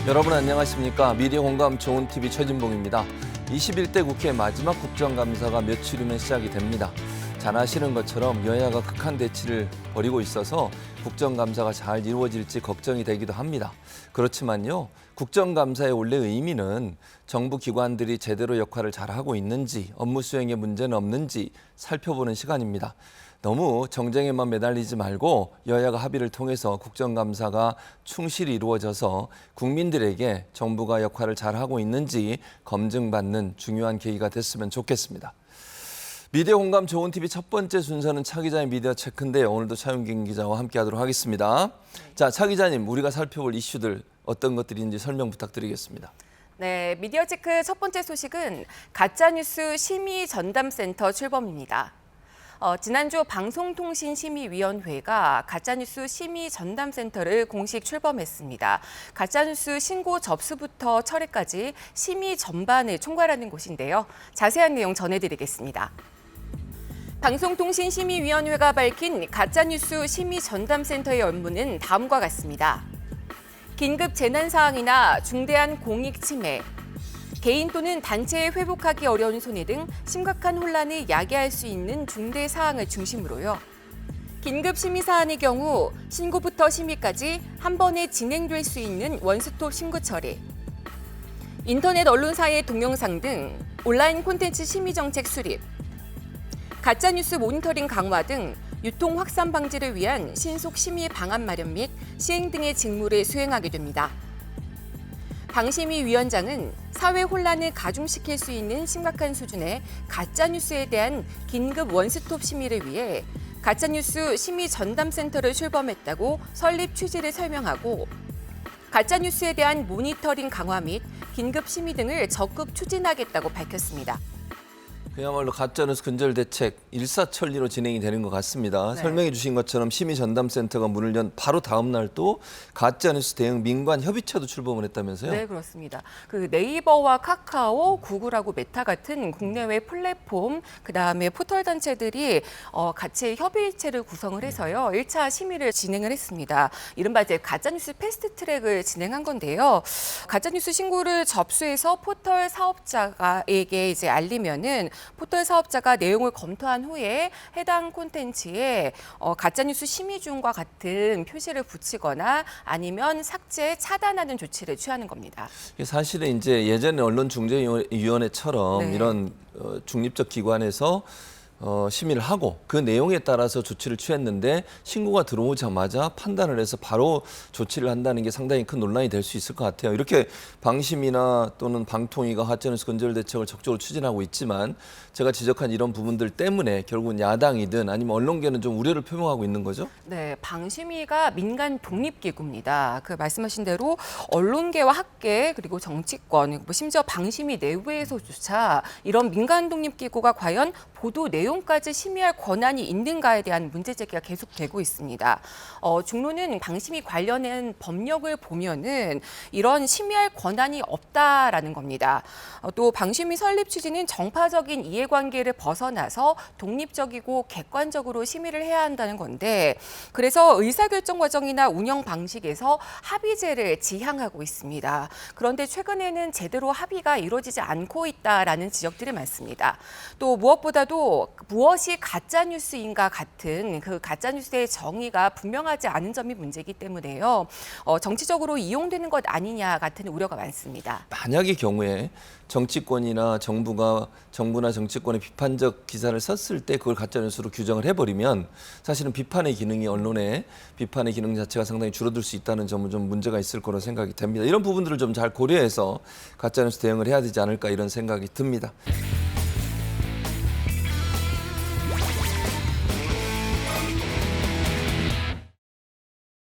여러분 안녕하십니까? 미디어 공감 좋은 TV 최진봉입니다. 21대 국회 마지막 국정감사가 며칠 후면 시작이 됩니다. 잘 아시는 것처럼 여야가 극한 대치를 벌이고 있어서 국정감사가 잘 이루어질지 걱정이 되기도 합니다. 그렇지만요, 국정감사의 원래 의미는 정부 기관들이 제대로 역할을 잘하고 있는지, 업무 수행에 문제는 없는지 살펴보는 시간입니다. 너무 정쟁에만 매달리지 말고 여야가 합의를 통해서 국정감사가 충실히 이루어져서 국민들에게 정부가 역할을 잘하고 있는지 검증받는 중요한 계기가 됐으면 좋겠습니다. 미디어 공감 좋은 TV 첫 번째 순서는 차 기자의 미디어 체크인데요. 오늘도 차윤경 기자와 함께하도록 하겠습니다. 자, 차 기자님, 우리가 살펴볼 이슈들 어떤 것들인지 설명 부탁드리겠습니다. 네, 미디어 체크 첫 번째 소식은 가짜뉴스 심의 전담센터 출범입니다. 지난주 방송통신심의위원회가 가짜뉴스 심의 전담센터를 공식 출범했습니다. 가짜뉴스 신고 접수부터 철회까지 심의 전반을 총괄하는 곳인데요. 자세한 내용 전해드리겠습니다. 방송통신심의위원회가 밝힌 가짜뉴스 심의 전담센터의 업무는 다음과 같습니다. 긴급 재난 사항이나 중대한 공익 침해, 개인 또는 단체에 회복하기 어려운 손해 등 심각한 혼란을 야기할 수 있는 중대 사항을 중심으로요. 긴급 심의 사안의 경우 신고부터 심의까지 한 번에 진행될 수 있는 원스톱 신고 처리, 인터넷 언론사의 동영상 등 온라인 콘텐츠 심의 정책 수립, 가짜뉴스 모니터링 강화 등 유통 확산 방지를 위한 신속 심의 방안 마련 및 시행 등의 직무를 수행하게 됩니다. 방심위위원장은 사회 혼란을 가중시킬 수 있는 심각한 수준의 가짜뉴스에 대한 긴급 원스톱 심의를 위해 가짜뉴스 심의 전담센터를 출범했다고 설립 취지를 설명하고 가짜뉴스에 대한 모니터링 강화 및 긴급 심의 등을 적극 추진하겠다고 밝혔습니다. 그야말로 가짜뉴스 근절 대책 일사천리로 진행이 되는 것 같습니다. 네. 설명해 주신 것처럼 심의 전담센터가 문을 연 바로 다음 날 또 가짜뉴스 대응 민관 협의체도 출범을 했다면서요? 네, 그렇습니다. 그 네이버와 카카오, 구글하고 메타 같은 국내외 플랫폼, 그다음에 포털 단체들이 같이 협의체를 구성을 해서요. 1차 심의를 진행을 했습니다. 이른바 이제 가짜뉴스 패스트트랙을 진행한 건데요. 가짜뉴스 신고를 접수해서 포털 사업자에게 이제 알리면은 포털 사업자가 내용을 검토한 후에 해당 콘텐츠에 가짜뉴스 심의 중과 같은 표시를 붙이거나 아니면 삭제, 차단하는 조치를 취하는 겁니다. 사실은 이제 예전에 언론중재위원회처럼 네. 이런 중립적 기관에서 심의를 하고 그 내용에 따라서 조치를 취했는데 신고가 들어오자마자 판단을 해서 바로 조치를 한다는 게 상당히 큰 논란이 될 수 있을 것 같아요. 이렇게 방심이나 또는 방통위가 가짜뉴스 근절 대책을 적극적으로 추진하고 있지만 제가 지적한 이런 부분들 때문에 결국은 야당이든 아니면 언론계는 좀 우려를 표명하고 있는 거죠? 네, 방심위가 민간 독립기구입니다. 그 말씀하신 대로 언론계와 학계 그리고 정치권, 심지어 방심위 내부에서조차 이런 민간 독립기구가 과연 보도 내용까지 심의할 권한이 있는가에 대한 문제 제기가 계속되고 있습니다. 중로는 방심위 관련된 법령을 보면은 이런 심의할 권한이 없다라는 겁니다. 또 방심위 설립 취지는 정파적인 이해관계를 벗어나서 독립적이고 객관적으로 심의를 해야 한다는 건데 그래서 의사결정 과정이나 운영 방식에서 합의제를 지향하고 있습니다. 그런데 최근에는 제대로 합의가 이루어지지 않고 있다라는 지적들이 많습니다. 또 무엇보다도 무엇이 가짜뉴스인가 같은 그 가짜뉴스의 정의가 분명하지 않은 점이 문제이기 때문에요. 정치적으로 이용되는 것 아니냐 같은 우려가 많습니다. 만약의 경우에 정치권이나 정부나 정치권의 비판적 기사를 썼을 때 그걸 가짜뉴스로 규정을 해버리면 사실은 비판의 기능이 언론의 비판의 기능 자체가 상당히 줄어들 수 있다는 점은 좀 문제가 있을 거로 생각이 됩니다. 이런 부분들을 좀 잘 고려해서 가짜뉴스 대응을 해야 되지 않을까 이런 생각이 듭니다.